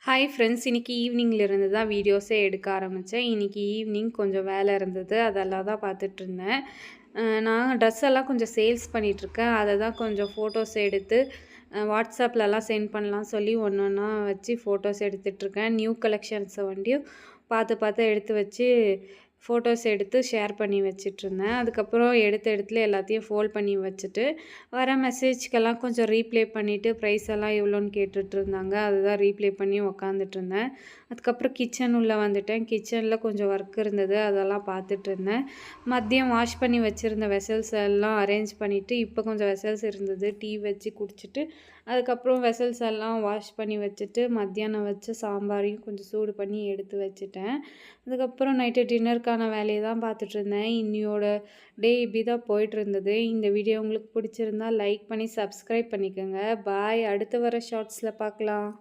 Hi friends, இன்னைக்கு ஈவினிங்லேருந்து தான் வீடியோஸே எடுக்க ஆரம்பித்தேன். இன்னைக்கு ஈவினிங் கொஞ்சம் வேலை இருந்தது, அதெல்லாம் தான் பார்த்துட்ருந்தேன். நான் ட்ரெஸ் எல்லாம் கொஞ்சம் சேல்ஸ் பண்ணிகிட்ருக்கேன். அதை தான் கொஞ்சம் ஃபோட்டோஸ் எடுத்து வாட்ஸ்அப்லலாம் சென்ட் பண்ணலாம் சொல்லி ஒன்று ஒன்றா வச்சு ஃபோட்டோஸ் எடுத்துகிட்ருக்கேன். நியூ கலெக்ஷன்ஸை வண்டியும் பார்த்து பார்த்து எடுத்து வச்சு ஃபோட்டோஸ் எடுத்து ஷேர் பண்ணி வச்சிட்ருந்தேன். அதுக்கப்புறம் எடுத்த இடத்துல எல்லாத்தையும் ஃபோல்ட் பண்ணி வச்சுட்டு, வர மெசேஜ்க்கெல்லாம் கொஞ்சம் ரீப்ளே பண்ணிவிட்டு ப்ரைஸ் எல்லாம் எவ்வளோன்னு கேட்டுட்ருந்தாங்க. அதுதான் ரீப்ளே பண்ணி உக்காந்துட்ருந்தேன். அதுக்கப்புறம் கிச்சன் உள்ளே வந்துட்டேன். கிச்சனில் கொஞ்சம் ஒர்க் இருந்தது, அதெல்லாம் பார்த்துட்ருந்தேன். மதியம் வாஷ் பண்ணி வச்சுருந்த வெசல்ஸ் எல்லாம் அரேஞ்ச் பண்ணிவிட்டு, இப்போ கொஞ்சம் வெசல்ஸ் இருந்தது, டீ வச்சு குடிச்சிட்டு, அதுக்கப்புறம் வெசல்ஸ் எல்லாம் வாஷ் பண்ணி வச்சுட்டு, மத்தியானம் வச்ச சாம்பாரையும் கொஞ்சம் சூடு பண்ணி எடுத்து வச்சுட்டேன். அதுக்கப்புறம் நைட்டு டின்னருக்கான வேலையை தான் பார்த்துட்ருந்தேன். இன்னியோட டே இப்படி தான் போயிட்டுருந்தது. இந்த வீடியோ உங்களுக்கு பிடிச்சிருந்தா லைக் பண்ணி சப்ஸ்கிரைப் பண்ணிக்கோங்க. பாய். அடுத்து வர ஷார்ட்ஸில் பார்க்கலாம்.